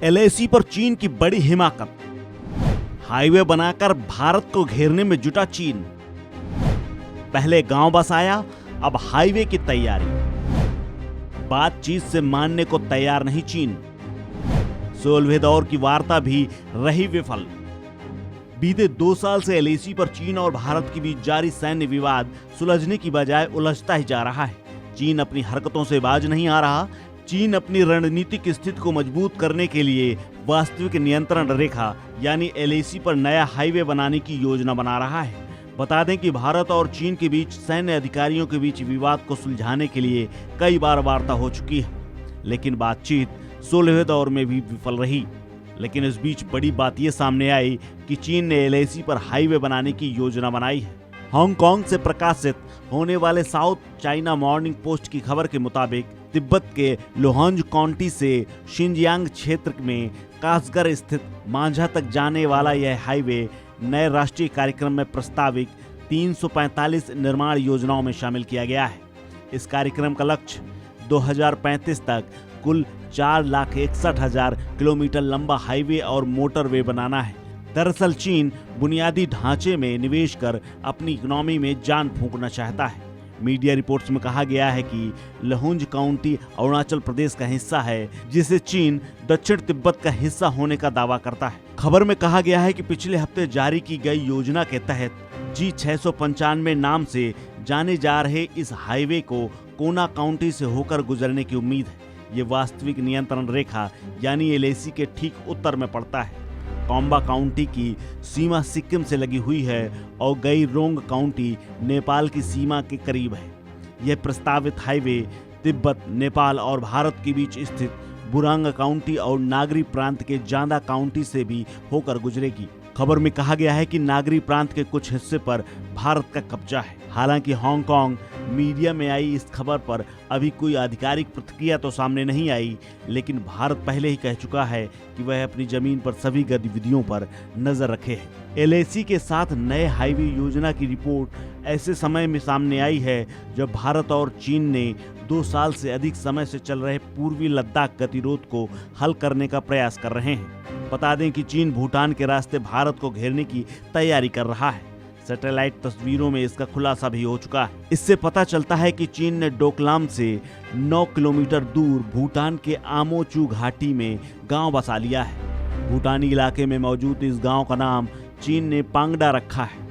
LAC पर चीन की बड़ी हिमाकत। हाईवे बनाकर भारत को घेरने में जुटा चीन। पहले गांव बसाया, अब हाईवे की तैयारी। बातचीत से मानने को तैयार नहीं चीन। 16वें दौर की वार्ता भी रही विफल। बीते 2 साल से एलएसी पर चीन और भारत के बीच जारी सैन्य विवाद सुलझने की बजाय उलझता ही जा रहा है। चीन अपनी हरकतों से बाज नहीं आ रहा। चीन अपनी रणनीतिक स्थिति को मजबूत करने के लिए वास्तविक नियंत्रण रेखा यानी एलएसी पर नया हाईवे बनाने की योजना बना रहा है। बता दें कि भारत और चीन के बीच सैन्य अधिकारियों के बीच विवाद को सुलझाने के लिए कई बार वार्ता हो चुकी है, लेकिन बातचीत 16वें दौर में भी विफल रही। लेकिन इस बीच बड़ी बात ये सामने आई कि चीन ने एलएसी पर हाईवे बनाने की योजना बनाई है। हांगकांग से प्रकाशित होने वाले साउथ चाइना मॉर्निंग पोस्ट की खबर के मुताबिक तिब्बत के लोहांज काउंटी से शिनजियांग क्षेत्र में कासगर स्थित मांझा तक जाने वाला यह हाईवे नए राष्ट्रीय कार्यक्रम में प्रस्तावित 345 निर्माण योजनाओं में शामिल किया गया है। इस कार्यक्रम का लक्ष्य 2035 तक कुल 4,61,000 किलोमीटर लंबा हाईवे और मोटरवे बनाना है। दरअसल चीन बुनियादी ढांचे में निवेश कर अपनी इकोनॉमी में जान फूंकना चाहता है। मीडिया रिपोर्ट्स में कहा गया है कि लोहांज काउंटी अरुणाचल प्रदेश का हिस्सा है, जिसे चीन दक्षिण तिब्बत का हिस्सा होने का दावा करता है। खबर में कहा गया है कि पिछले हफ्ते जारी की गई योजना के तहत G695 नाम से जाने जा रहे इस हाईवे को कोना काउंटी से होकर गुजरने की उम्मीद है। ये वास्तविक नियंत्रण रेखा यानी एलएसी के ठीक उत्तर में पड़ता है। कोम्बा काउंटी की सीमा सिक्किम से लगी हुई है और गैरोंग काउंटी नेपाल की सीमा के करीब है। यह प्रस्तावित हाईवे तिब्बत, नेपाल और भारत के बीच स्थित बुरांग काउंटी और नागरी प्रांत के जांदा काउंटी से भी होकर गुजरेगी। खबर में कहा गया है कि नागरी प्रांत के कुछ हिस्से पर भारत का कब्जा है। हालांकि हांगकांग मीडिया में आई इस खबर पर अभी कोई आधिकारिक प्रतिक्रिया तो सामने नहीं आई, लेकिन भारत पहले ही कह चुका है कि वह अपनी जमीन पर सभी गतिविधियों पर नजर रखे है। एलएसी के साथ नए हाईवे योजना की रिपोर्ट ऐसे समय में सामने आई है जब भारत और चीन ने 2 साल से अधिक समय से चल रहे पूर्वी लद्दाख गतिरोध को हल करने का प्रयास कर रहे हैं। बता दें कि चीन भूटान के रास्ते भारत को घेरने की तैयारी कर रहा है। सैटेलाइट तस्वीरों में इसका खुलासा भी हो चुका है। इससे पता चलता है कि चीन ने डोकलाम से 9 किलोमीटर दूर भूटान के आमोचू घाटी में गांव बसा लिया है। भूटानी इलाके में मौजूद इस गांव का नाम चीन ने पांगडा रखा है।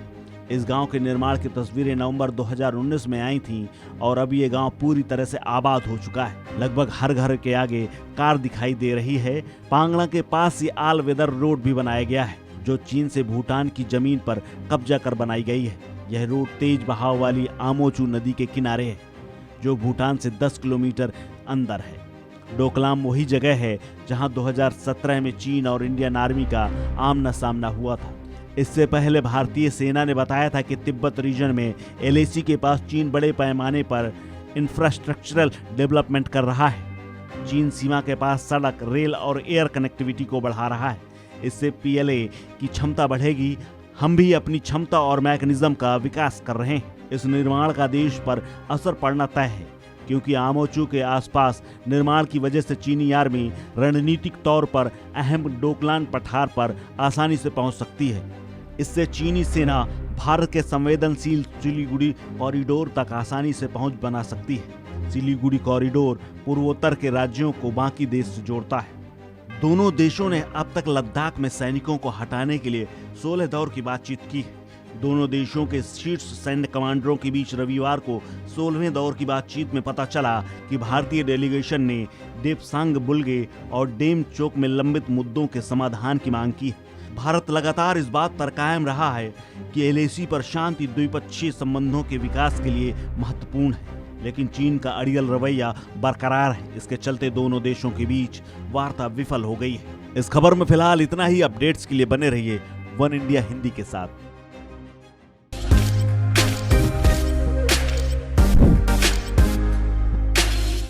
इस गांव के निर्माण की तस्वीरें नवंबर 2019 में आई थीं और अब ये गांव पूरी तरह से आबाद हो चुका है। लगभग हर घर के आगे कार दिखाई दे रही है। पांगड़ा के पास ही ऑल वेदर रोड भी बनाया गया है, जो चीन से भूटान की जमीन पर कब्जा कर बनाई गई है। यह रोड तेज बहाव वाली आमोचू नदी के किनारे है, जो भूटान से 10 किलोमीटर अंदर है। डोकलाम वही जगह है जहां 2017 में चीन और इंडियन आर्मी का आमना सामना हुआ था। इससे पहले भारतीय सेना ने बताया था कि तिब्बत रीजन में एलएसी के पास चीन बड़े पैमाने पर इंफ्रास्ट्रक्चरल डेवलपमेंट कर रहा है। चीन सीमा के पास सड़क, रेल और एयर कनेक्टिविटी को बढ़ा रहा है। इससे पीएलए की क्षमता बढ़ेगी। हम भी अपनी क्षमता और मैकेनिज्म का विकास कर रहे हैं। इस निर्माण का देश पर असर पड़ना तय है, क्योंकि आमोचू के आसपास निर्माण की वजह से चीनी आर्मी रणनीतिक तौर पर अहम डोकलाम पठार पर आसानी से पहुंच सकती है। इससे चीनी सेना भारत के संवेदनशील सिलीगुड़ी कॉरिडोर तक आसानी से पहुंच बना सकती है। सिलीगुड़ी कॉरिडोर पूर्वोत्तर के राज्यों को बाकी देश से जोड़ता है। दोनों देशों ने अब तक लद्दाख में सैनिकों को हटाने के लिए 16 दौर की बातचीत की है। दोनों देशों के शीर्ष सैन्य कमांडरों के बीच रविवार को 16वें दौर की बातचीत में पता चला कि भारतीय डेलीगेशन ने डेपसांग बुल्गे और डेम चौक में लंबित मुद्दों के समाधान की मांग की है। भारत लगातार इस बात पर कायम रहा है कि एलएसी पर शांति द्विपक्षीय संबंधों के विकास के लिए महत्वपूर्ण है, लेकिन चीन का अड़ियल रवैया बरकरार है। इसके चलते दोनों देशों के बीच वार्ता विफल हो गई है। इस खबर में फिलहाल इतना ही। अपडेट्स के लिए बने रहिए वन इंडिया हिंदी के साथ।